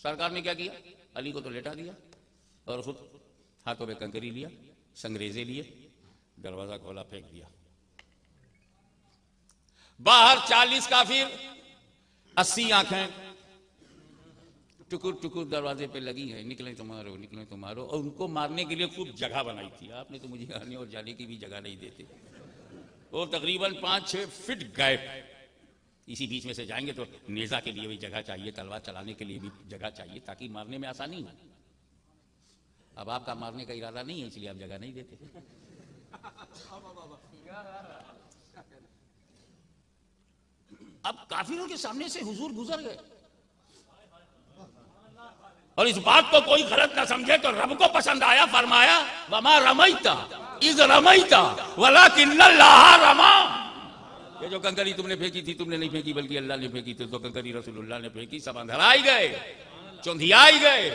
सरकार ने क्या किया, अली को तो लेटा दिया और खुद हाथों में कंकरी लिया, संगरेजे लिए, दरवाजा खोला, फेंक दिया। बाहर 40 काफिर, 80 आंखें टुकुर टुकुर दरवाजे पे लगी है, निकले तो मारो, निकले तो मारो। और उनको मारने के लिए खूब जगह बनाई थी। आपने तो मुझे आने और जाने की भी जगह नहीं देते। वो तकरीबन 5-6 फीट गैप, इसी बीच में से जाएंगे तो नेजा के लिए भी जगह चाहिए, तलवार चलाने के लिए भी जगह चाहिए, ताकि मारने में आसानी हो। अब आपका मारने का इरादा नहीं है, इसलिए आप जगह नहीं देते। अब काफिरों के सामने से हुजूर गुजर गए और इस बात को कोई गलत ना समझे तो रब को पसंद आया, फरमाया वमा रमैता इज़ रमैता वलाकिन्नल्लाह रमा। ये जो कंकरी तुमने फेंकी थी, तुमने नहीं फेंकी बल्कि अल्लाह ने फेंकी थी। तो कंकरी रसूलुल्लाह ने फेंकी, सब अंधराई गए, चौंधियाई गए,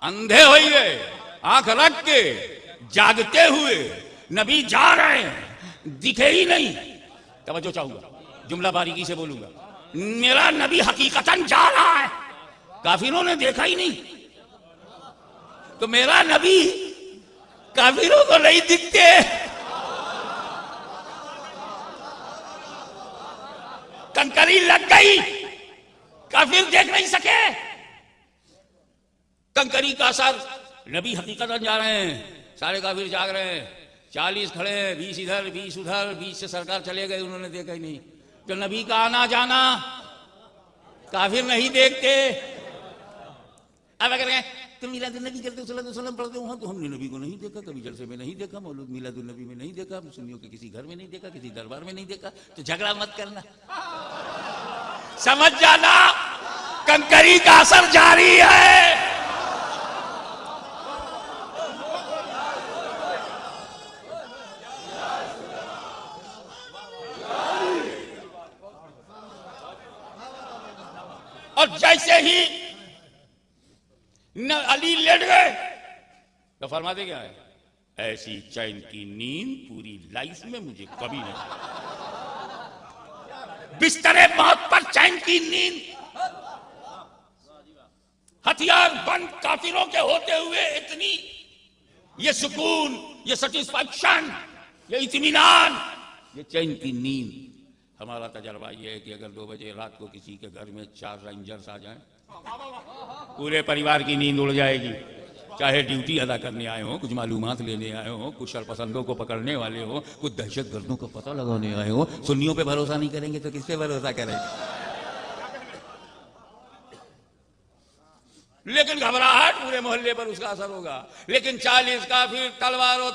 अंधे हो गए, आंख रख के जागते हुए नबी जा रहे हैं, दिखे ही नहीं। तवज्जो चाहूंगा, जुमला बारीकी से बोलूंगा। मेरा नबी हकीकतन जा रहा है, काफिरों ने देखा ही नहीं। तो मेरा नबी काफिरों को नहीं दिखते। कंकरी लग गई, काफिर देख नहीं सके। कंकरी का असर, नबी हकीकतन जा रहे हैं, सारे काफिर जाग रहे हैं। 40 खड़े हैं, 20 इधर 20 उधर, 20 से सरकार चले गए, उन्होंने देखा ही नहीं। तो नबी का आना जाना काफिर नहीं देखते। अब अगर तुम मिलादुन्नबी करते हो, सल्लल्लाहु अलैहि वसल्लम पढ़ते हो, तो हमने नबी को नहीं देखा, कभी जलसे में नहीं देखा, मौलूद मिलादुन्नबी में नहीं देखा, सुन्नियों के किसी घर में नहीं देखा, किसी दरबार में नहीं देखा। तो झगड़ा मत करना, समझ जाना कंकरी का असर जारी है। और जैसे ही न अली लेट गए तो फरमाते क्या है, ऐसी चैन की नींद पूरी लाइफ में मुझे कभी नहीं। बिस्तरे मौत पर चैन की नींद, हथियार बंद काफिरों के होते हुए इतनी ये सुकून, ये सेटिस्फैक्शन, ये इत्मीनान, ये चैन की नींद। हमारा तजर्बा ये है कि अगर 2 बजे रात को किसी के घर में 4 रेंजर्स आ जाएं, पूरे परिवार की नींद उड़ जाएगी। चाहे ड्यूटी अदा करने आए हो, कुछ मालूमात लेने आए हो, कुछ शरपसंदों को पकड़ने वाले हो, कुछ दहशतगर्दों को पता लगाने आए हो। सुन्नियों पे भरोसा नहीं करेंगे तो किस पे भरोसा करेंगे? लेकिन घबराहट पूरे मोहल्ले पर उसका असर होगा। लेकिन 40 काफिर तलवार और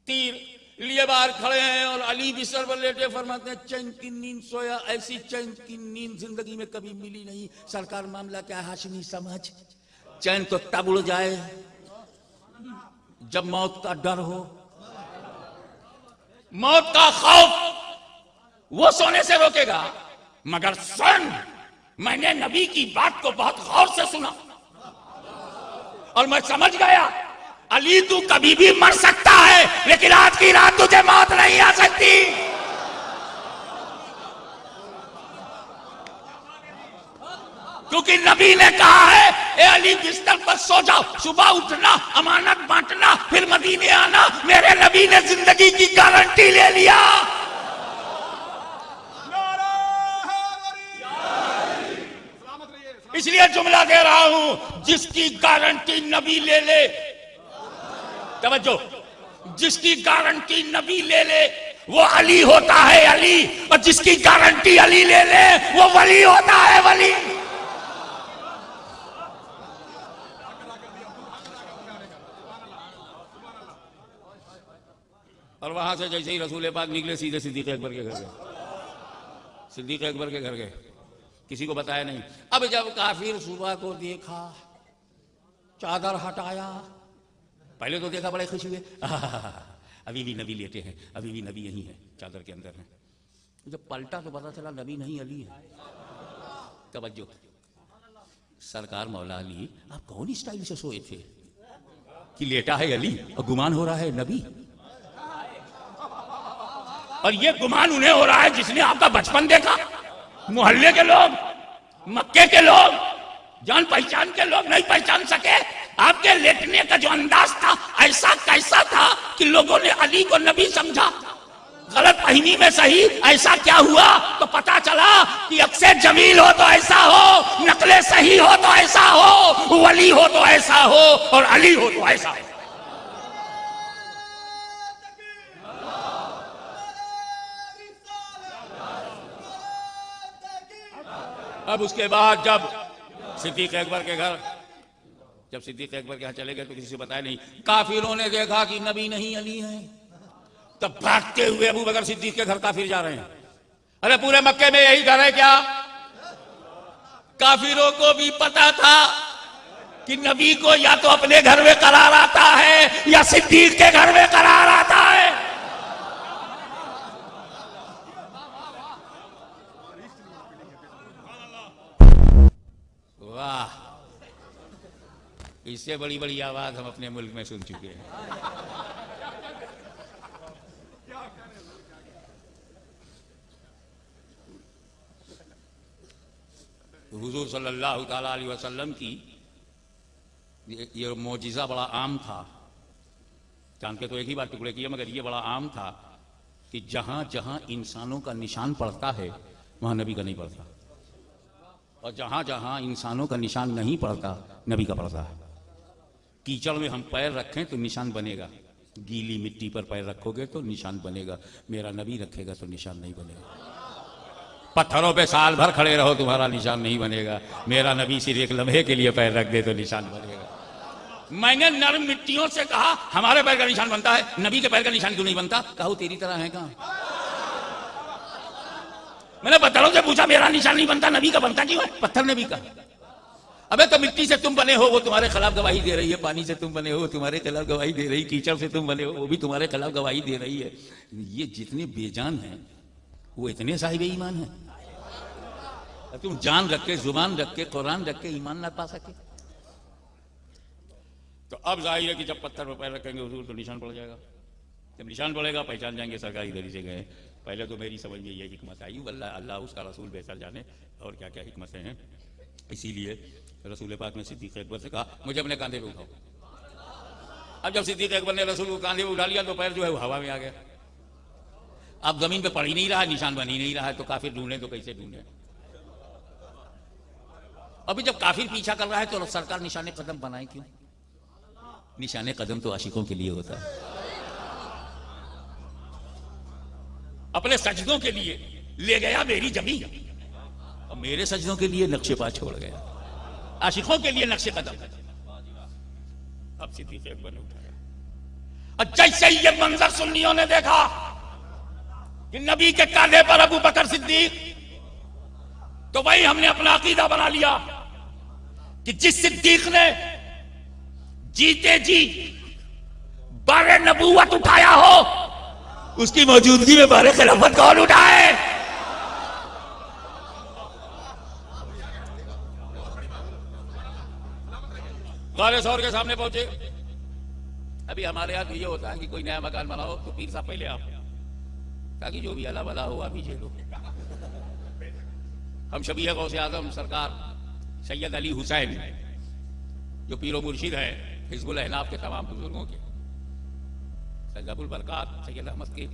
तीर लिए बाहर खड़े हैं और अली बिस्तर पर लेटे फरमाते हैं, चैन की नींद सोया, ऐसी चैन की नींद जिंदगी में कभी मिली नहीं। सरकार मामला क्या है हाशमी समझ, चैन तो तब उड़ जाए जब मौत का डर हो, मौत का खौफ वो सोने से रोकेगा। मगर सुन, मैंने नबी की बात को बहुत गौर से सुना और मैं समझ गया, अली तू कभी भी मर सकता है, लेकिन आज की रात तुझे मौत नहीं आ सकती। क्योंकि नबी ने कहा है, ए अली बिस्तर पर सो जाओ, सुबह उठना, अमानत बांटना, फिर मदीने आना। मेरे नबी ने जिंदगी की गारंटी ले लिया। इसलिए जुमला दे रहा हूं, जिसकी गारंटी नबी ले ले, तवज्जो, जिसकी गारंटी नबी ले ले वो अली होता है अली, और जिसकी गारंटी अली ले ले वो वली होता है वली। और वहां से जैसे ही रसूल पाक निकले, सीधे सिद्दीक अकबर के घर गए। सिद्दीक अकबर के घर गए, किसी को बताया नहीं। अब जब काफिर सुबह को देखा, चादर हटाया, पहले तो देखा बड़े खुश हुए, अभी भी नबी लेटे हैं, अभी भी नबी यही है, चादर के अंदर है। जब पलटा तो पता चला नबी नहीं अली है। तवज्जो, सरकार मौला अली आप कौन स्टाइल से सोए थे कि लेटा है अली और गुमान हो रहा है नबी? और ये गुमान उन्हें हो रहा है जिसने आपका बचपन देखा, मोहल्ले के लोग, मक्के के लोग, जान पहचान के लोग नहीं पहचान सके। आपके लेटने का जो अंदाज था ऐसा कैसा था कि लोगों ने अली को नबी समझा। गलत फहमी में सही, ऐसा क्या हुआ तो पता चला कि अक्सर जमील हो तो ऐसा हो, नकले सही हो तो ऐसा हो, वली हो तो ऐसा हो, और अली हो तो ऐसा हो। अब उसके बाद जब सिद्दीक अकबर के घर, जब सिद्दीक अकबर के यहाँ चले गए तो किसी से बताया नहीं। काफिरों ने देखा कि नबी नहीं अली है, तब भागते हुए अबू बकर सिद्दीक के घर काफिर जा रहे हैं। अरे पूरे मक्के में यही घर है क्या? काफिरों को भी पता था कि नबी को या तो अपने घर में करार आता है या सिद्दीक के घर में करार आता है। वाह, इससे बड़ी बड़ी आवाज हम अपने मुल्क में सुन चुके हैं। हुजूर सल्लल्लाहु ताला अलैहि वसल्लम की ये मौजिज़ा बड़ा आम था। चांद के तो एक ही बार टुकड़े किए, मगर ये बड़ा आम था कि जहां जहां इंसानों का निशान पड़ता है वहां नबी का नहीं पड़ता, और जहां जहां इंसानों का निशान नहीं पड़ता नबी का पड़ता है। कीचड़ में हम पैर रखें तो निशान बनेगा, गीली मिट्टी पर पैर रखोगे तो निशान बनेगा। मेरा नबी रखेगा तो निशान नहीं बनेगा। पत्थरों पे साल भर खड़े रहो तुम्हारा निशान नहीं बनेगा। मेरा नबी सिर्फ एक लम्हे के लिए पैर रख दे तो निशान बनेगा। मैंने नर्म मिट्टियों से कहा हमारे पैर का निशान बनता है, नबी के पैर का निशान क्यों नहीं बनता? कहा तेरी तरह है कहां? मैंने पत्थरों से पूछा मेरा निशान नहीं बनता, नबी का बनता क्यों है? पत्थर ने भी कहा अबे तो मिट्टी से तुम बने हो वो तुम्हारे खिलाफ गवाही दे रही है, पानी से तुम बने हो तुम्हारे खिलाफ गवाही दे रही, कीचड़ से तुम बने हो वो भी तुम्हारे खिलाफ गवाही दे रही है। ये जितने बेजान हैं वो इतने साहिब ईमान हैं। तुम जान रख के, जुबान रख के, कुरान रख के ईमान ना पा सके। तो अब जाहिर है कि जब पत्थर पर पैर रखेंगे हुजूर तो निशान पड़ जाएगा। जब निशान पड़ेगा पहचान जाएंगे सरकार इधर से गए। पहले तो मेरी समझ में ये हिकमत आई, अल्लाह उसका रसूल बेहतर जाने और क्या क्या हिकमतें हैं। इसीलिए रसूल पाक ने सिद्दीक अकबर से कहा मुझे अपने कांधे पे उठाओ। अब जब सिद्दीक अकबर ने रसूल को कांधे पे उठा लिया तो पैर जो है वो हवा में आ गया। अब जमीन पे पड़ ही नहीं रहा, निशान बन ही नहीं रहा है, तो काफिर ढूंढे तो कैसे ढूंढे? अभी जब काफिर पीछा कर रहा है तो सरकार निशाने कदम बनाए क्यों? निशाने कदम तो आशिकों के लिए होता है, अपने सजदों के लिए ले गया मेरी जमीन और मेरे सजदों के लिए नक्शे पा छोड़ गया, आशिकों के लिए नक्शे कदम। अब सिद्दीक अकबर ने उठाया। जैसे ये मंजर सुन्नियों ने देखा कि नबी के कांधे पर अबू बकर सिद्दीक, तो वही हमने अपना अकीदा बना लिया कि जिस सिद्दीक ने जीते जी बारे नबूवत उठाया हो उसकी मौजूदगी में बारे खिलाफत कौन उठाए? गारे सौर के सामने पहुंचे। अभी हमारे यहाँ तो ये होता है कि कोई नया मकान बनाओ तो पीर साहब पहले आओ ताकि जो भी अला बला हो आप ही झेलो। हम शबीह गौसे आजम सरकार सैयद अली हुसैन जो पीरो मुर्शिद है हिज़्बुल अहनाफ के तमाम बुजुर्गों के, सैयद अबुल बरकात, सैयद अहमद के,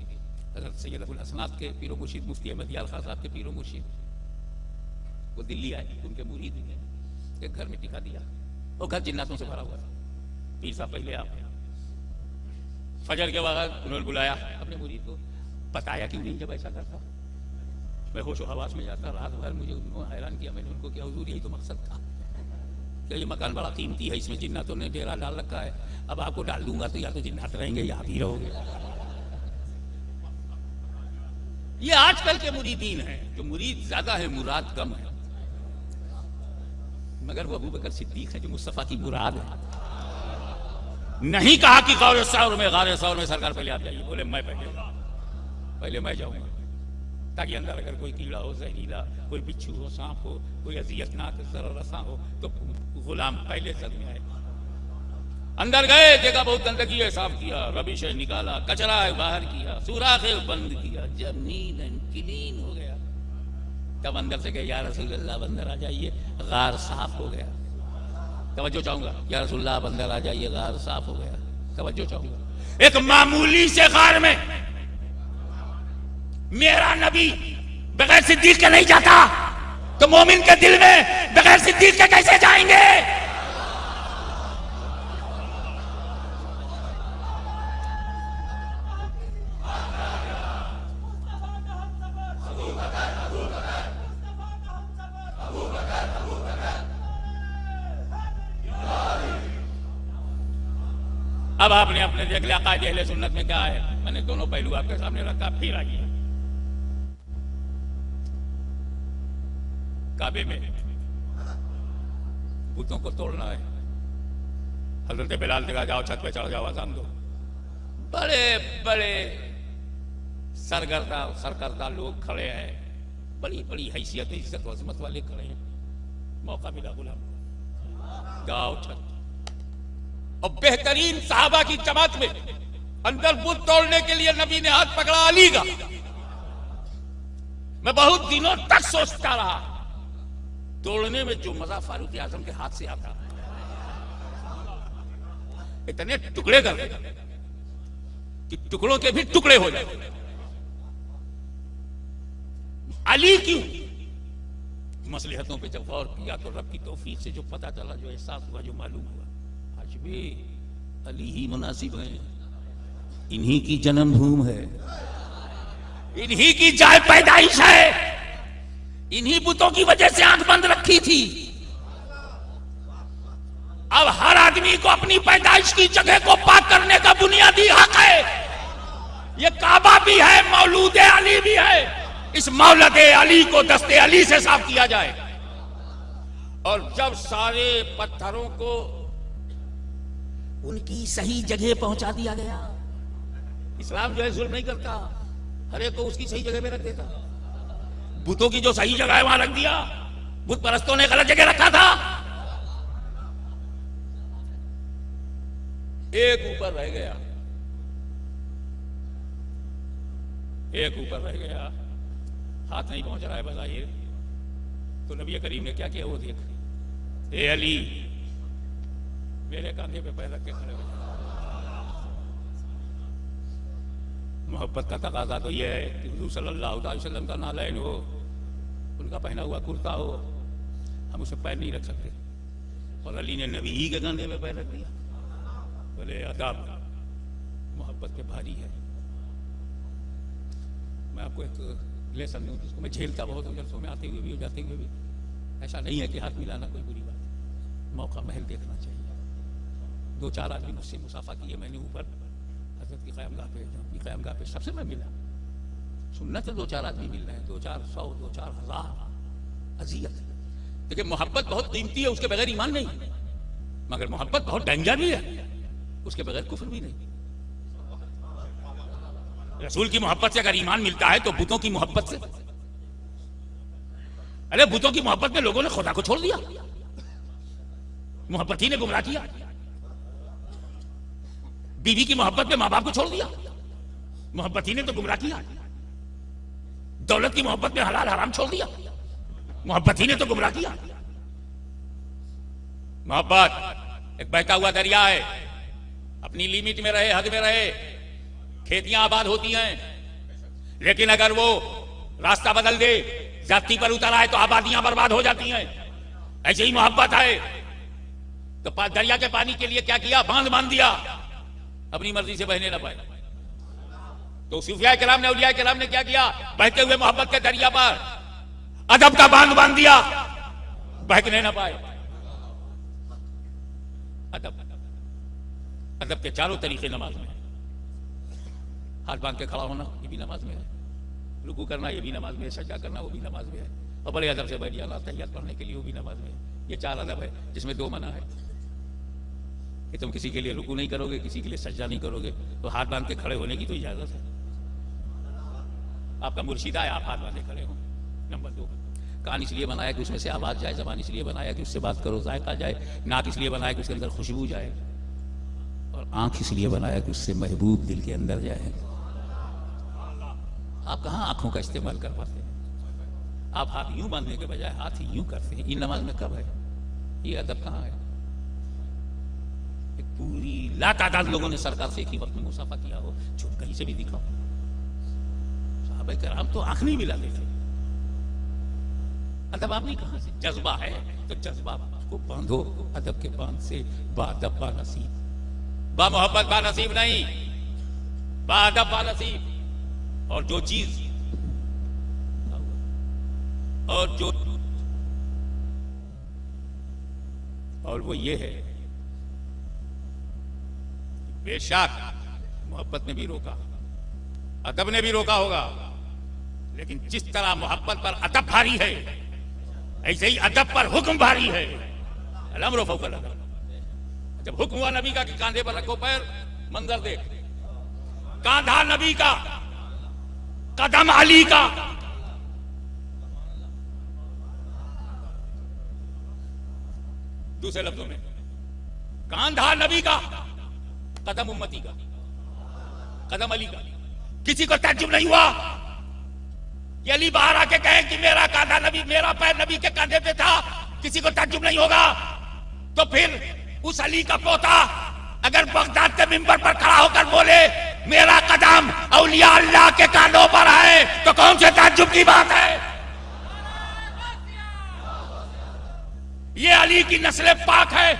हज़रत सैयद अबुल हसनात के पीरो मुर्शिद, मुफ्ती अहमद यार खान साहब के पीरो मुर्शिद, वो दिल्ली आए, उनके मुरीद ने एक घर में टिका दिया। वो घर जिन्नातों से भरा हुआ था। पीर साहब पहले आप फजर के बाद उन्होंने बुलाया अपने मुरीद को, बताया क्यों नहीं जब ऐसा करता। मैं होशो हवास में जाता, रात भर मुझे उन्होंने हैरान किया। मैंने उनको क्या हुजूर यही तो मकसद था कि ये मकान बड़ा कीमती है, इसमें जिन्नातों ने डेरा डाल रखा है, अब आपको डाल दूंगा तो या तो जिन्नात रहेंगे या आप ही रहोगे। ये आजकल के मुरीदीन हैं, जो मुरीद ज्यादा है मुराद कम है, मगर वो अबू बकर सिद्दीक है जो मुस्तफा की मुराद है। नहीं कहा कि गारे सौर में सरकार पहले आप जाइए, बोले मैं पहले मैं जाऊंगा ताकि अंदर अगर कोई कीड़ा हो, जहरीला, कोई बिच्छू हो, सांप हो, कोई अजियतनाक जररसा हो तो गुलाम पहले सद में आए। अंदर गए, देखा बहुत गंदगी है, साफ किया, रबिश निकाला, कचरा बाहर किया, सुराखे बंद किया, जब नील एंड क्लीन हो गया तब अंदर से गए या रसूल अल्लाह अंदर आ जाइए, गार साफ हो गया। तवज्जो चाहूंगा, या रसूलुल्लाह आप अंदर आ जाइए, गार साफ हो गया। तवज्जो चाहूंगा, एक मामूली से गार में मेरा नबी बगैर सिद्दीक के नहीं जाता, तो मोमिन के दिल में बगैर सिद्दीक के कैसे जाएंगे? अब आपने अपने देख लिया कायदे अहले सुन्नत में क्या है। मैंने दोनों पहलू आपके सामने रखा, फिर आइए काबे में बुतों को तोड़ना है। हजरत बिलाल ने कहा जाओ छत पे चढ़ जाओ, आजान दो। बड़े बड़े सरकर्ता लोग खड़े हैं, बड़ी बड़ी हैसियत इज्जत अजमत वाले खड़े हैं। मौका मिला गुलाम, जाओ छत। और बेहतरीन साहबा की जमात में अंदर बुत तोड़ने के लिए नबी ने हाथ पकड़ा अली का। मैं बहुत दिनों तक सोचता रहा, तोड़ने में जो मजा फारूक आजम के हाथ से आता, इतने टुकड़े कर दे कि टुकड़ों के भी टुकड़े हो जाए। अली क्यों? मसलहतों पे जब गौर किया तो रब की तौफीक से जो पता चला, जो एहसास हुआ, जो मालूम हुआ, आज भी अली ही मुनासिब है। इन्हीं की जन्मभूमि है, इन्हीं की जाए पैदाइश है, इन्हीं बुतों की वजह से आंख बंद रखी थी। अब हर आदमी को अपनी पैदाइश की जगह को पाक करने का बुनियादी हक है। ये काबा भी है, मौलूद अली भी है। इस मौलद अली को दस्ते अली से साफ किया जाए। और जब सारे पत्थरों को उनकी सही जगह पहुंचा दिया गया, इस्लाम जो है जुल्म नहीं करता, हर एक को उसकी सही जगह पे रख देता। बुतों की जो सही जगह है वहां रख दिया, बुत परस्तों ने गलत जगह रखा था। एक ऊपर रह गया, एक ऊपर रह गया, हाथ नहीं पहुंच रहा है, बताइए। तो नबी करीम ने क्या किया वो देख, ए अली मेरे कांधे पे पैर रख के खड़े हो। मोहब्बत का तकाजा तो यह है कि हुजूर सल्लल्लाहु अलैहि वसल्लम का नालैन हो, उनका पहना हुआ कुर्ता हो, हम उसे पैर नहीं रख सकते। और अली ने नबी ही के कांधे पे पैर रख दिया। बोले अदाब मोहब्बत के भारी है। मैं आपको एक लेसन दूं जिसको मैं झेलता बहुत हूँ, जलसों में आते हुए भी, जाते हुए भी। ऐसा नहीं है कि हाथ मिलाना कोई बुरी बात है, मौका महल देखना चाहिए। दो चार आदमी मुझसे मुसाफा किए मैंने ऊपर हजरत की क़यामगाह पे, अपनी क़यामगाह पे सबसे मैं मिला। सुन्नत है दो चार आदमी मिल रहे हैं, 2-400 2-4,000 अजियत। देखिए मोहब्बत बहुत कीमती है, उसके बगैर ईमान नहीं। मगर मोहब्बत बहुत डेंजर भी है, उसके बगैर कुफ्र भी नहीं। रसूल की मोहब्बत से अगर ईमान मिलता है तो बुतों की मोहब्बत से, अरे बुतों की मोहब्बत में लोगों ने खुदा को छोड़ दिया, मोहब्बत ही ने गुमराह किया। बीवी की मोहब्बत में मां बाप को छोड़ दिया, मोहब्बत ही ने तो गुमराह किया। दौलत की मोहब्बत में हलाल हराम छोड़ दिया, मोहब्बत ही ने तो गुमराह किया। मोहब्बत एक बहता हुआ दरिया है, अपनी लिमिट में रहे, हद में रहे। खेतियां आबाद होती हैं, लेकिन अगर वो रास्ता बदल दे, जाती पर उतर आए तो आबादियां बर्बाद हो जाती हैं। ऐसे ही मोहब्बत है। तो दरिया के पानी के लिए क्या किया? बांध बांध दिया, अपनी मर्जी से बहने ना पाए। तो सूफिया किराम ने, औलिया किराम ने क्या किया? बहते हुए मोहब्बत के दरिया पर अदब का बांध बांध दिया, बहकने ना पाए। अदब, अदब के चारों तरीके नमाज में। हाथ बांध के खड़ा होना ये भी नमाज में है, रुकू करना ये भी नमाज में है, सजदा करना वो भी नमाज में है, और बड़े अदब से बैठ जाना तहियत पढ़ने के लिए वो भी नमाज में है। ये 4 अदब है जिसमें 2 मना है कि तुम किसी के लिए रुकू नहीं करोगे, किसी के लिए सजदा नहीं करोगे, तो हाथ बांध के खड़े होने की तो इजाजत है। आपका मुर्शिद आया, आप हाथ बांधे खड़े हो। नंबर 2, कान इसलिए बनाया कि उसमें से आवाज जाए, जबान इसलिए बनाया कि उससे बात करो, जायका जाए, नाक इसलिए बनाया कि उसके अंदर खुशबू जाए, और आंख इसलिए बनाया कि उससे महबूब दिल के अंदर जाए। आप कहां आंखों का इस्तेमाल कर पाते हैं? आप हाथ यूं बांधने के बजाय हाथ ही यूं करते हैं। ये नमाज में कब है? ये अदब कहां है? पूरी लातादाद लोगों ने सरकार से एक ही वक्त में मुसाफा किया हो, छुप कहीं से भी दिखाओ। साहबे कराम तो आंख नहीं मिलाते थे। अदब आपने कहां से? जज्बा है तो जज्बा को बांधो अदब के बांध से। बादब बा नसीब, बा मोहब्बत बा नसीब नहीं, बादब बा नसीब। और जो चीज और वो ये है, बेशक मोहब्बत ने भी रोका, अदब ने भी रोका होगा, लेकिन जिस तरह मोहब्बत पर अदब भारी है, ऐसे ही अदब पर हुक्म भारी है। अल-अम्रु फौकल अदब। जब हुक्म हुआ नबी का कि कांधे पर रखो पैर, मंजर देख, कांधा नबी का, कदम अली का। दूसरे लफ्जों में, कांधा नबी का, कदम उम्मती का, कदम अली का। किसी को ताज्जुब नहीं हुआ कि अली बाहर आके कहे कि मेरा कांधा नबी, मेरा पैर नबी के कांधे पे था। किसी को ताज्जुब नहीं होगा। तो फिर उस अली का पोता अगर बगदाद के मिंबर पर खड़ा होकर बोले मेरा कदम औलिया अल्लाह के कांधों पर है, तो कौन से ताज्जुब की बात है? ये अली की नस्ल पाक है।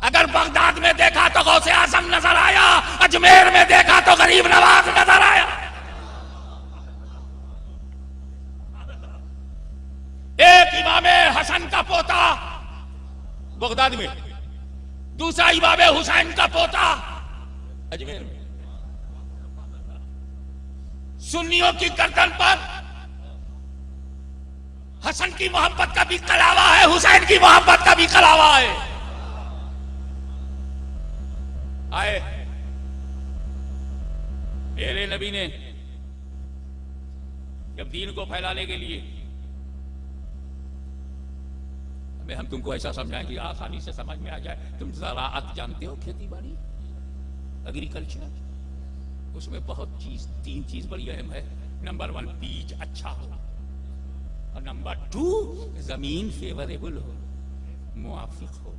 अगर बगदाद में देखा तो गौसे आजम नजर आया, अजमेर में देखा तो गरीब नवाज नजर आया। एक इमाम हसन का पोता बगदाद में, दूसरा इमाम हुसैन का पोता अजमेर में। सुन्नियों की गर्दन पर हसन की मोहब्बत का भी कलावा है, हुसैन की मोहब्बत का भी कलावा है। आए मेरे नबी ने जब दीन को फैलाने के लिए हम तुमको ऐसा समझाएं कि आसानी से समझ में आ जाए। तुम ज़राअत जानते हो, खेती बाड़ी, एग्रीकल्चर, उसमें बहुत चीज, 3 चीज बड़ी अहम है। नंबर 1 बीज अच्छा हो, और नंबर 2 जमीन फेवरेबल हो, मुआफिक हो,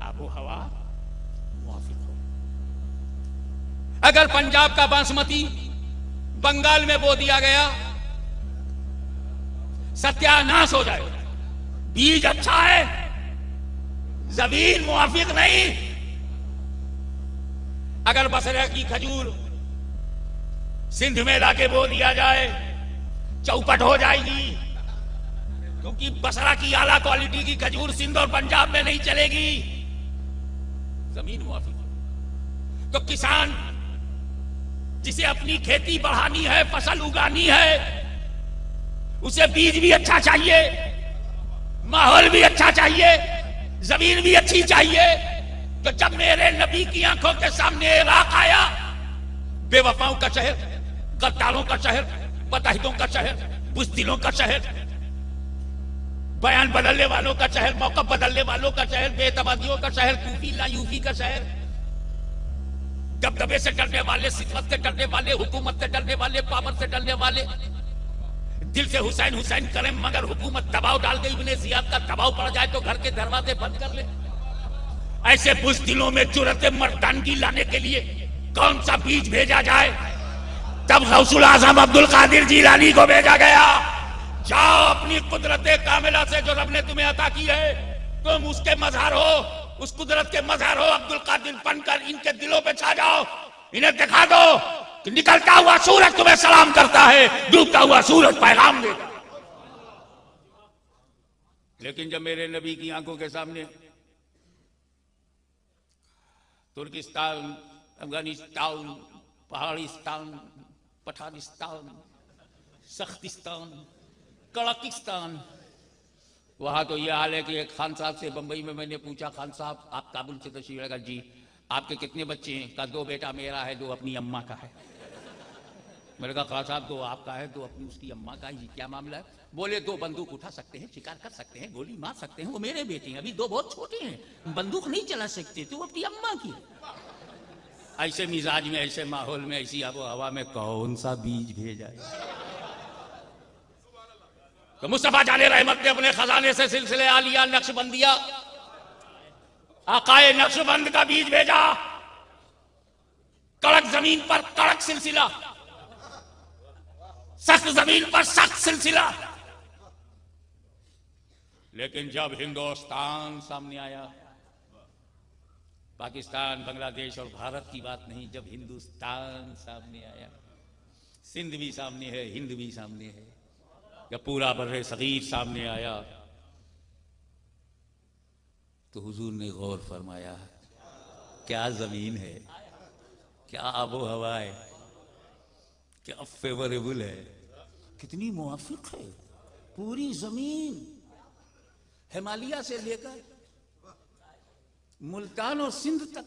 आबो हवा मुआफिक हो। अगर पंजाब का बासमती बंगाल में बो दिया गया, सत्यानाश हो जाएगा। बीज अच्छा है, जमीन मुआफिक नहीं। अगर बसरा की खजूर सिंध में लाके बो दिया जाए, चौपट हो जाएगी, क्योंकि बसरा की आला क्वालिटी की खजूर सिंध और पंजाब में नहीं चलेगी। जमीन मुआफिक। तो किसान जिसे अपनी खेती बढ़ानी है, फसल उगानी है, उसे बीज भी अच्छा चाहिए, माहौल भी अच्छा चाहिए, जमीन भी अच्छी चाहिए। तो जब मेरे नबी की आंखों के सामने इराक आया, बेवफाओं का शहर, गद्दारों का शहर, बदहितों का शहर, बुज़दिलों का शहर, बयान बदलने वालों का शहर, मौका बदलने वालों का शहर, बेतबादियों का शहर, कूफी लायूफी का शहर, दबदबे से डरने वाले, सिफत से डरने वाले, हुकूमत से डरने वाले, पावर से डरने वाले, दिल से हुसैन हुसैन करें मगर हुकूमत दबाव डाल दे, इब्ने ज़ियाद का दबाव पड़ जाए तो घर के दरवाजे बंद कर ले। ऐसे बुज़दिलों में जुर्रत मर्दानगी लाने के लिए कौन सा बीज भेजा जाए? तब गौसुल आज़म अब्दुल कादिर जीलानी को भेजा गया। जाओ अपनी कुदरत कामिला से जो रब ने तुम्हें अता की है, तुम उसके मजहर हो, उस कुदरत के मजहर हो, अब्दुल कादिर बनकर इनके दिलों पे छा जाओ। इन्हें दिखा दो कि निकलता हुआ सूरज तुम्हें सलाम करता है, डूबता हुआ सूरज पैगाम देता। लेकिन जब मेरे नबी की आंखों के सामने तुर्किस्तान, अफगानिस्तान, पहाड़िस्तान, पठानिस्तान, सख्तिस्तान, कड़किस्तान, वहां तो यह हाल है कि एक खान साहब से बंबई में मैंने पूछा, खान साहब आप काबुल से तशरीफ लाए? जी। आपके कितने बच्चे हैं? का 2 बेटा मेरा है, 2 अपनी अम्मा का है। मैंने कहा खान साहब 2 आपका है, 2 अपनी उसकी अम्मा का है। जी क्या मामला है? बोले 2 बंदूक उठा सकते हैं, शिकार कर सकते हैं, गोली मार सकते हैं, वो मेरे बेटे हैं। अभी 2 बहुत छोटे हैं, बंदूक नहीं चला सकते, तो वो अपनी अम्मा की। ऐसे मिजाज में, ऐसे माहौल में, ऐसी आबो हवा में कौन सा बीज भेजा है? तो मुस्तफा जाने रहमत ने अपने खजाने से सिलसिले आलिया, नक्शबंदिया आकाए नक्शबंद का बीज भेजा, कड़क जमीन पर कड़क सिलसिला, सख्त जमीन पर सख्त सिलसिला। लेकिन जब हिंदुस्तान सामने आया, पाकिस्तान, बांग्लादेश और भारत की बात नहीं, जब हिंदुस्तान सामने आया, सिंध भी सामने है, हिंद भी सामने है, जब पूरा बर्रे सगीर सामने आया, तो हुजूर ने गौर फरमाया, क्या जमीन है, क्या आबो हवा है, क्या फेवरेबल है, कितनी मुआफिक है। पूरी जमीन हिमालय से लेकर मुल्तान और सिंध तक,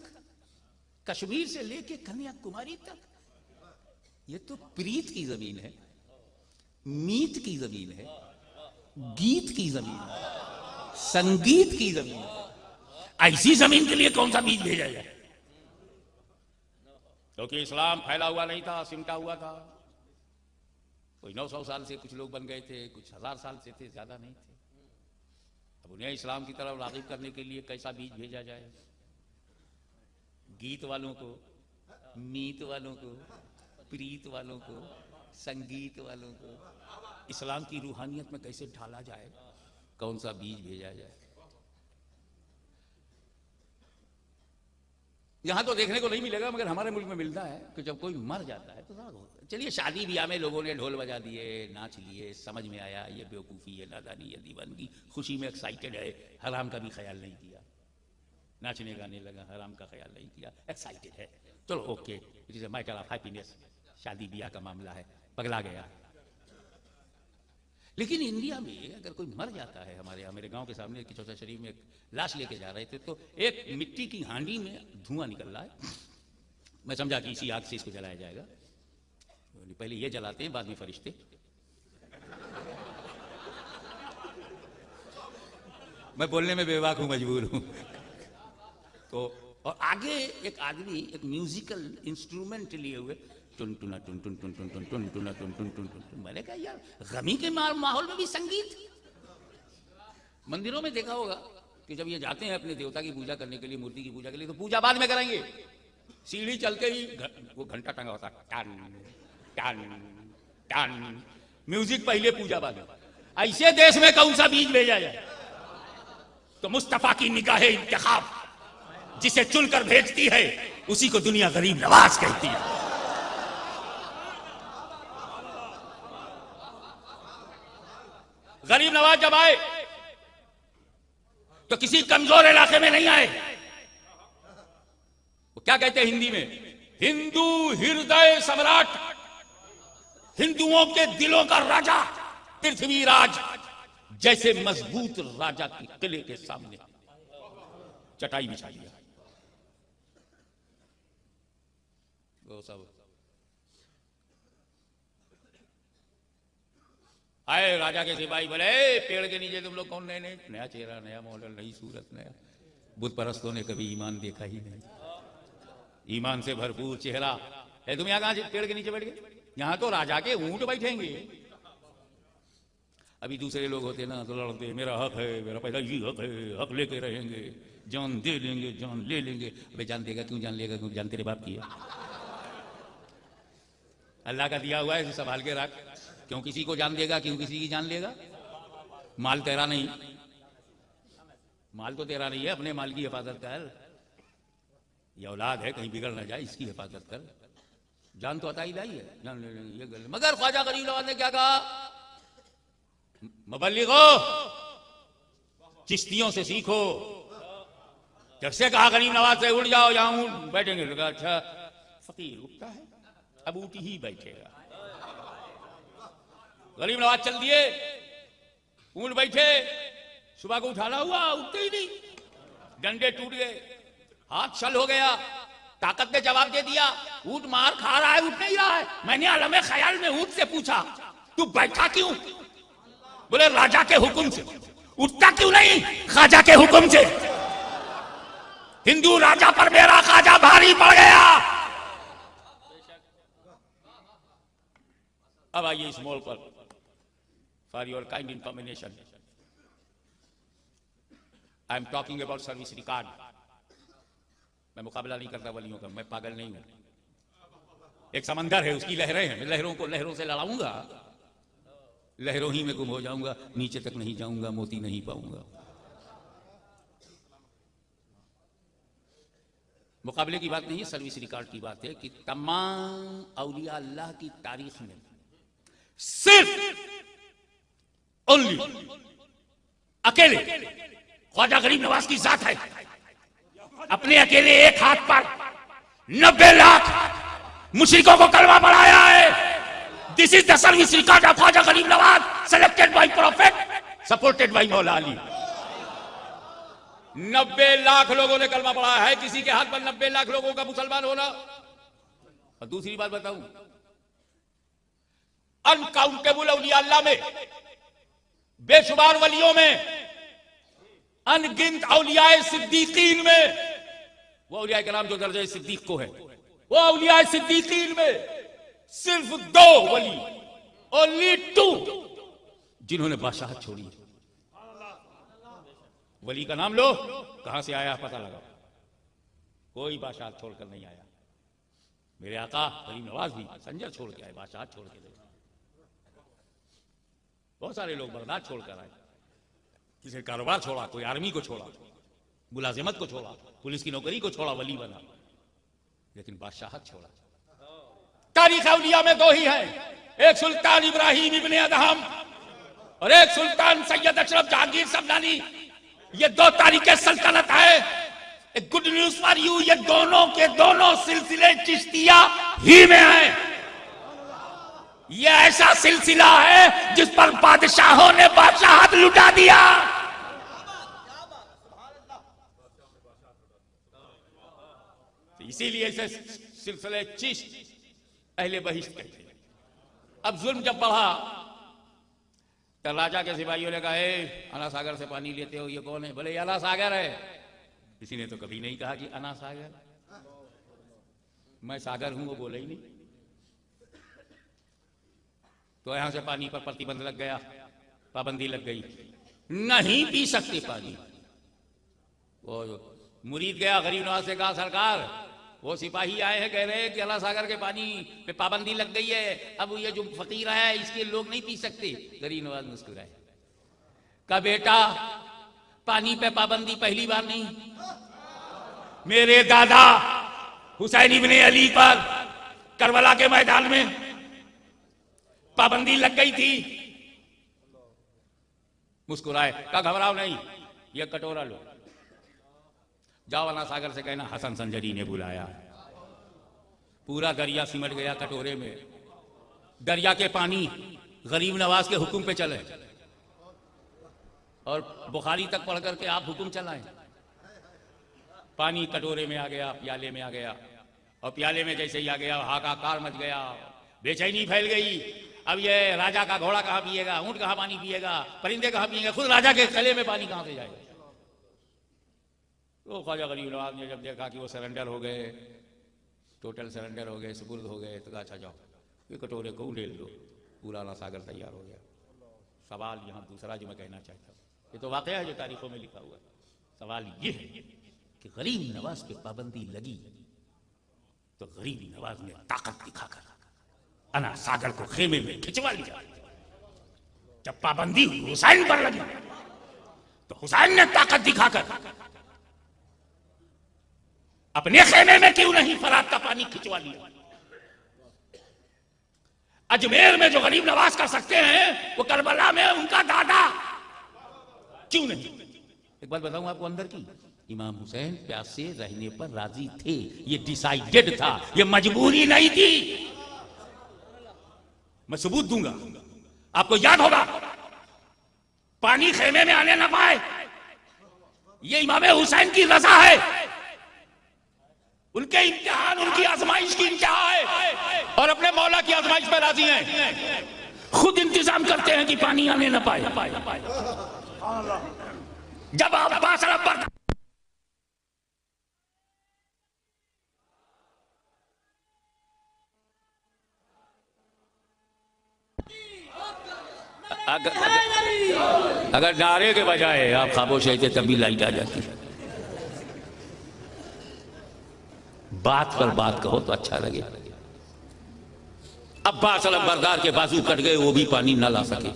कश्मीर से लेकर कन्याकुमारी तक, ये तो प्रीत की जमीन है, मीत की जमीन है, गीत की जमीन है, संगीत की जमीन है। ऐसी जमीन के लिए कौन सा बीज भेजा जाए? क्योंकि इस्लाम फैला हुआ नहीं था, सिमटा हुआ था। कोई 900 साल से कुछ लोग बन गए थे, कुछ 1000 साल से थे, ज्यादा नहीं थे। अब उन्हें इस्लाम की तरफ राग़िब करने के लिए कैसा बीज भेजा जाए? गीत वालों को, मीत वालों को, प्रीत वालों को, संगीत वालों को इस्लाम की रूहानियत में कैसे ढाला जाए? कौन सा बीज भेजा जाए? यहां तो देखने को नहीं मिलेगा, मगर हमारे मुल्क में मिलता है कि जब कोई मर जाता है तो राग होता है। चलिए, शादी ब्याह में लोगों ने ढोल बजा दिए, नाच लिए, समझ में आया ये बेवकूफ़ी है, नादानी है, दीवानगी, खुशी में एक्साइटेड है, हराम का भी ख्याल नहीं किया, नाचने गाने लगा, हराम का ख्याल नहीं किया, एक्साइटेड है, चलो okay, it is a matter of happiness, शादी ब्याह का मामला है, पगला गया। लेकिन इंडिया में अगर कोई मर जाता है, हमारे यहाँ, मेरे गांव के सामने किचौसा शरीफ में एक लाश लेके जा रहे थे, तो एक मिट्टी की हांडी में धुआं निकल रहा है। मैं समझा कि इसी आग से इसको जलाया जाएगा। पहले ये जलाते हैं, बाद में फरिश्ते। मैं बोलने में बेबाक हूं, मजबूर हूं। तो और आगे एक आदमी एक म्यूजिकल इंस्ट्रूमेंट लिए हुए, टुन टुना टुन टुन टुन टुन टुन टुन टुना टुन टुन टुन टुन। मैंने कहा यार, गमी के माहौल में भी संगीत। मंदिरों में देखा होगा कि जब ये जाते हैं अपने देवता की पूजा करने के लिए, मूर्ति की पूजा के लिए, तो पूजा बाद में करेंगे, सीढ़ी चलते ही वो घंटा टंगा होता, टन टन टन, म्यूजिक पहले, पूजा बाद में। ऐसे देश में कौन सा बीज भेजा जाए? तो मुस्तफा की निगाहे इंतखाब, जिसे चुनकर भेजती है, उसी को दुनिया गरीब नवाज कहती है। गरीब नवाज जब आए तो किसी कमजोर इलाके में नहीं आए। वो क्या कहते हैं हिंदी में? हिंदू हृदय सम्राट, हिंदुओं के दिलों का राजा, पृथ्वीराज, जैसे मजबूत राजा के किले के सामने चटाई बिछा दिया। वो सब आए, राजा के सिपाही बोले, पेड़ के नीचे तुम लोग कौन? नया चेहरा, नया मॉडल, नई सूरत, नया। बुत परस्तों ने कभी ईमान देखा ही नहीं, ईमान से भरपूर चेहरा है। तुम यहाँ कहां पेड़ के नीचे बैठ गए? यहां तो राजा के ऊंट बैठेंगे। अभी दूसरे लोग होते ना तो लड़ते, मेरा हक है, मेरा पैदाइशी हक है, हक लेके रहेंगे, जान दे लेंगे, जान ले लेंगे। अबे जान देगा क्यों? जान लेगा क्यों? जान तेरे बाप की है। अल्लाह का दिया हुआ है, संभाल के रख। क्यों किसी को जान देगा? क्यों किसी की जान लेगा? माल तेरा नहीं, माल तो तेरा नहीं है, अपने माल की हिफाजत कर। ये औलाद है, कहीं बिगड़ ना जाए, इसकी हिफाजत कर। जान तो अता ही है, जान ले लेंगे, ये गल। मगर ख्वाजा गरीब नवाज ने क्या कहा? मुबल्लिगो, चिश्तियों से सीखो। जब से कहा गरीब नवाज से, उठ जाओ, यहां बैठेंगे। तो कहा अच्छा, फकीर उठता है, अब ऊँट ही बैठेगा। गरीब नवाज चल दिए, ऊंट बैठे, सुबह को उठाना हुआ, उठते ही नहीं, डंडे टूट गए, हाथ छल हो गया, ताकत ने जवाब दे दिया, ऊंट मार खा रहा है, उठ नहीं रहा है। मैंने आलमे ख्याल में ऊंट से पूछा, तू बैठा क्यों? बोले राजा के हुक्म से। उठता क्यों नहीं? ख्वाजा के हुक्म से। हिंदू राजा पर मेरा ख्वाजा भारी पड़ गया। अब आइए इस मोल पर, for your kind information, I am talking about service record. मैं मुकाबला नहीं करता वलियों का, मैं पागल नहीं हूं। एक समंदर है, उसकी लहरें हैं, लहरों को लहरों से लड़ाऊंगा, लहरों ही में गुम हो जाऊंगा, नीचे तक नहीं जाऊंगा, मोती नहीं पाऊंगा। मुकाबले की बात नहीं है, सर्विस रिकॉर्ड की बात है कि तमाम औलिया अल्लाह की तारीख में सिर्फ ओनली अकेले ख्वाजा गरीब नवाज की जात है। अपने अकेले एक हाथ पर 90 लाख मुशरिकों को कलमा पढ़ाया है। This is the service record of Khwaja Garib Nawaz, selected by prophet, supported by Maula Ali. 90 lakh लोगों ने कलमा पढ़ा है। किसी के हाथ पर 90 लाख लोगों का मुसलमान होना। और दूसरी बात बताऊं, अनकाउंटेबल औलिया अल्लाह में, बेशुमार वलियों में, अनगिनत औलियाए सिद्दीकीन में, वो औलिया के नाम जो दर्जे सिद्दीक को है, वो औलियाए सिद्दीकीन में सिर्फ 2 वली, ओनली 2 जिन्होंने बादशाहत छोड़ी। वली का नाम लो, कहां से आया पता लगाओ। कोई बादशाहत छोड़कर नहीं आया। मेरे आका गरीब नवाज भी संजर छोड़ के आए, बादशाहत छोड़ के। बहुत सारे लोग बगदाद छोड़कर आए, किसी ने कारोबार छोड़ा, कोई आर्मी को छोड़ा, मुलाजिमत को छोड़ा, पुलिस की नौकरी को छोड़ा, वली बना, लेकिन बादशाहत छोड़ा। तारीख औलिया में 2 ही हैं, एक सुल्तान इब्राहिम इब्ने अदहम और एक सुल्तान सैयद अशरफ जहांगीर सबनानी। ये 2 तारीखें सल्तनत है। एक गुड न्यूज फॉर यू, ये दोनों के दोनों सिलसिले चिश्तिया ही में हैं। ये ऐसा सिलसिला है जिस पर बादशाहों ने बादशाहत लुटा दिया। इसीलिए इसे सिलसिले चिश्त अहले बहिश्त कहते हैं। अब जुल्म जब बढ़ा तो राजा के सिपाहियों ने कहा, अना सागर से पानी लेते हो, ये कौन है? बोले अना सागर है। किसी ने तो कभी नहीं कहा कि अना सागर, मैं सागर हूं, वो बोला ही नहीं। तो यहां से पानी पर प्रतिबंध लग गया, पाबंदी लग गई, नहीं पी सकते पानी। वो मुरीद गया, गरीब नवाज से कहा, सरकार वो सिपाही आए हैं, कह रहे हैं कि अल्लाह सागर के पानी पे पाबंदी लग गई है, अब ये जो फकीर है इसके लोग नहीं पी सकते। गरीब नवाज मुस्कुराए, कहा बेटा पानी पे पाबंदी पहली बार नहीं, मेरे दादा हुसैन इब्ने अली पर करबला के मैदान में पाबंदी लग गई थी। मुस्कुराए, कहा घबराओ नहीं, ये कटोरा लो, जाओ अना सागर से कहना हसन संजरी ने बुलाया। पूरा दरिया सिमट गया कटोरे में। दरिया के पानी गरीब नवाज के हुक्म पे चले और बुखारी तक पढ़ करके आप हुक्म चलाएं। पानी कटोरे में आ गया, प्याले में आ गया, और प्याले में जैसे ही आ गया हाहाकार मच गया, बेचैनी फैल गई। अब ये राजा का घोड़ा कहां पिएगा, ऊंट कहां पानी पिएगा, परिंदे कहां पिएगा, खुद राजा के गले में पानी कहां से जाएगा। तो ख्वाजा गरीब नवाज ने जब देखा कि वो सरेंडर हो गए, टोटल सरेंडर हो गए, सुपुर्द हो गए, तो कहा अच्छा जाओ ये कटोरे को उंडेल दो। पूरा अना सागर तैयार हो गया। सवाल यहाँ दूसरा जो मैं कहना चाहता हूँ, ये तो वाकया है जो तारीखों में लिखा हुआ है। सवाल ये है कि गरीब नवाज पे पाबंदी लगी तो गरीब नवाज ने ताकत दिखाकर अना सागर को खेमे में खिंचवा लिया। जब पाबंदी हुसैन पर लगी तो हुसैन ने ताकत दिखाकर अपने खेमे में क्यों नहीं फरात का पानी खिंचवा लिया। अजमेर में जो गरीब नवाज कर सकते हैं वो करबला में उनका दादा क्यों नहीं। एक बात बताऊं आपको अंदर की, इमाम हुसैन प्यासे रहने पर राजी थे, ये डिसाइडेड था, ये मजबूरी नहीं थी। मैं सबूत दूंगा, आपको याद होगा पानी खेमे में आने ना पाए, ये इमाम हुसैन की रजा है, उनके इम्तिहान, उनकी आजमाइश की इंतहा है, और अपने मौला की आजमाइश पर राजी हैं। खुद इंतजाम करते हैं कि पानी आने ना पाए। जब आप बासरा पर अगर नारे के बजाय आप खामोश रहते तब भी लाइट आ जाती। बात पर बात कहो तो अच्छा लगे। अब्बास अलंबरदार के बाजू कट गए, वो भी पानी न ला सके।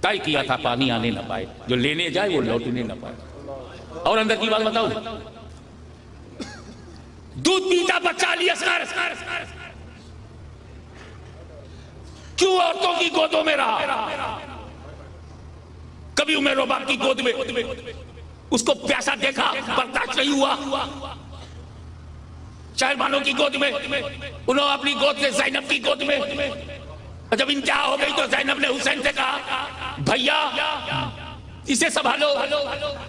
तय किया था पानी आने न पाए, जो लेने जाए वो लौटने न पाए। और अंदर की बात बताऊं, दूध पीता बच्चा अली असगर क्यों औरतों की गोदों में रहा? कभी उमर बाप की गोद में उसको प्यासा देखा, बर्दाश्त नहीं हुआ। शहरबानों की गोद में, उन्होंने अपनी गोद से ज़ैनब की गोद में, जब इंतहा हो गई तो ज़ैनब ने हुसैन से कहा, भैया इसे संभालो,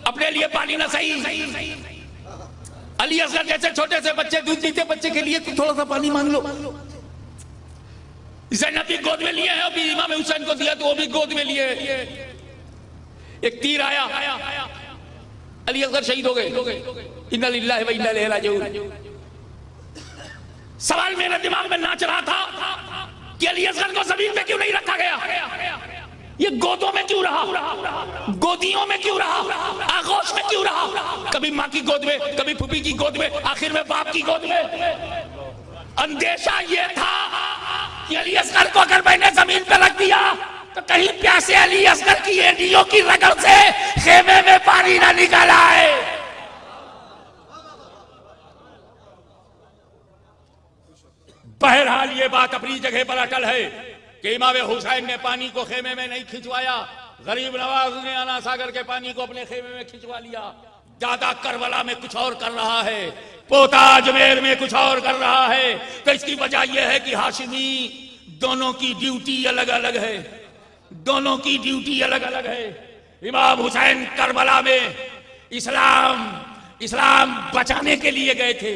अपने लिए पानी ना सही। अली असगर जैसे छोटे से बच्चे, दूध पीते बच्चे के लिए थोड़ा सा पानी मांग लो। ज़ैनब भी गोद में लिए हैं, अभी इमाम हुसैन को दिया तो वो भी गोद में लिए। एक तीर आया, अली असगर शहीद हो गए। इन्ना लिल्लाहि व इन्ना इलैहि राजिऊन। सवाल मेरे दिमाग में नाच रहा था कि अली असगर को जमीन पे क्यों नहीं रखा गया? ये गोदों में क्यों रहा? गोदियों में क्यों रहा? आगोश में क्यों रहा? कभी माँ की गोद में, कभी फूफी की गोद में, आखिर में बाप की गोद में। अंदेशा ये था कि अली असगर को अगर मैंने जमीन पे रख दिया तो कहीं प्यासे अली असगर की एडियों की रगड़ से खेमे में पानी ना निकल आए। बहरहाल ये बात अपनी जगह पर अटल है कि इमाम हुसैन ने पानी को खेमे में नहीं खिंचवाया। गरीब नवाज ने आना सागर के पानी को अपने खेमे में खिंचवा लिया। दादा करबला में कुछ और कर रहा है, पोता अजमेर में कुछ और कर रहा है। तो इसकी वजह यह है कि हाशिमी दोनों की ड्यूटी अलग अलग है, दोनों की ड्यूटी अलग अलग है। इमाम हुसैन करबला में इस्लाम बचाने के लिए गए थे,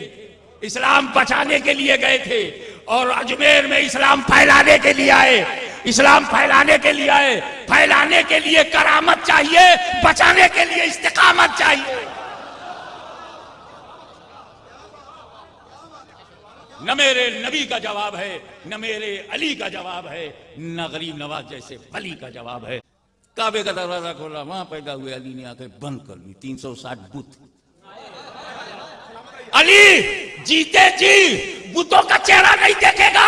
इस्लाम बचाने के लिए गए थे, और अजमेर में इस्लाम फैलाने के लिए आए। इस्लाम फैलाने के लिए आए। फैलाने के लिए करामत चाहिए, बचाने के लिए इस्तिकामत चाहिए। न मेरे नबी का जवाब है, न मेरे अली का जवाब है, न गरीब नवाज जैसे वली का जवाब है। काबे का दरवाजा खोला, वहां पैदा हुए अली ने आकर बंद कर ली 360 बुत। अली जीते जी बुतों का चेहरा नहीं देखेगा,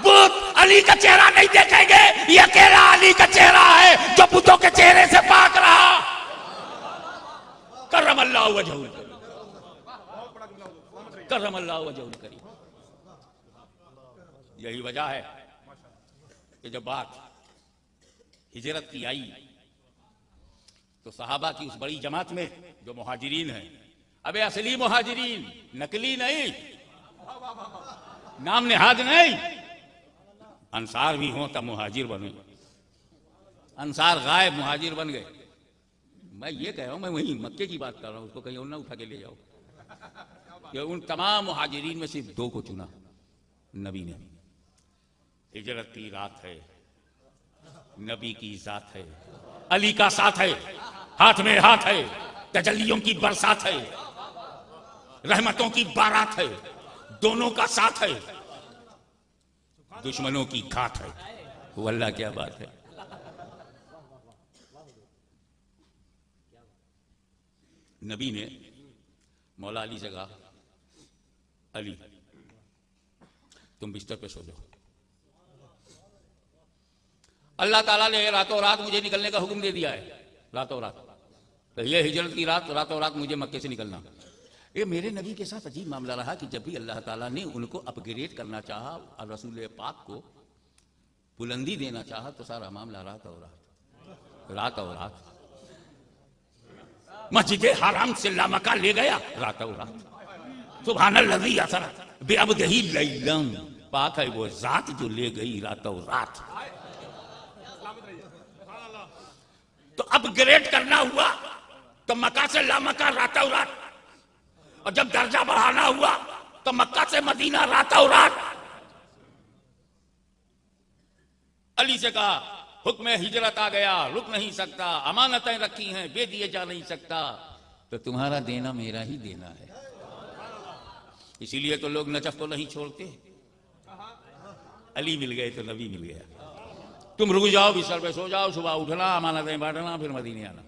बुत अली का चेहरा नहीं देखेंगे। ये अकेला अली का चेहरा है जो बुतों के चेहरे से पाक रहा। करमल्लाहु वजहुल करीम, करमल्लाहु वजहुल करीम। यही वजह है कि जब बात हिजरत की आई तो सहाबा की उस बड़ी जमात में जो मुहाजिरीन है, अबे असली मुहाजिरीन, नकली नहीं, नाम नेहाद नहीं, अंसार भी हो तब मुहाजिर बने। अंसार गायब, मुहाजिर बन गए। मैं ये कह रहा हूं, मैं वही मक्के की बात कर रहा हूं, उसको कहीं और ना उठा के ले जाओ। कि उन तमाम मुहाजिरीन में सिर्फ 2 को चुना नबी ने। हिजरत की रात है, नबी की जात है, अली का साथ है, हाथ में हाथ है, तजल्लियों की बरसात है, रहमतों की बारात है, दोनों का साथ है, दुश्मनों की घात है। वो अल्लाह क्या बात है। नबी ने मौला अली से कहा, अली तुम बिस्तर पे सो जाओ। अल्लाह ताला ने रातों रात मुझे निकलने का हुक्म दे दिया है, रातों रात। तो ये हिजरत की रात, रातों रात मुझे मक्के से निकलना। ये मेरे नबी के साथ अजीब मामला रहा कि जब भी अल्लाह ताला ने उनको अपग्रेड करना चाहा और रसूल पाक को बुलंदी देना चाहा तो सारा मामला रातों रात मस्जिद हराम से लामका ले गया रातों रात। सुभानल्लाजी असर बिअब्दिही लैलन, पाक है वो जात जो ले गई रातों रात। तो अपग्रेड करना हुआ तो मक्का से लामका रातों रात, और जब दर्जा बढ़ाना हुआ तो मक्का से मदीना रातों रात। अली से कहा, हुक्म हिजरत आ गया, रुक नहीं सकता, अमानतें रखी हैं, दे दिए जा नहीं सकता, तो तुम्हारा देना मेरा ही देना है। इसीलिए तो लोग नजफ को नहीं छोड़ते। अली मिल गए तो नबी मिल गया। तुम रुक जाओ, बिस्तर पे सो जाओ, सुबह उठना, अमानतें बांटना, फिर मदीने आना।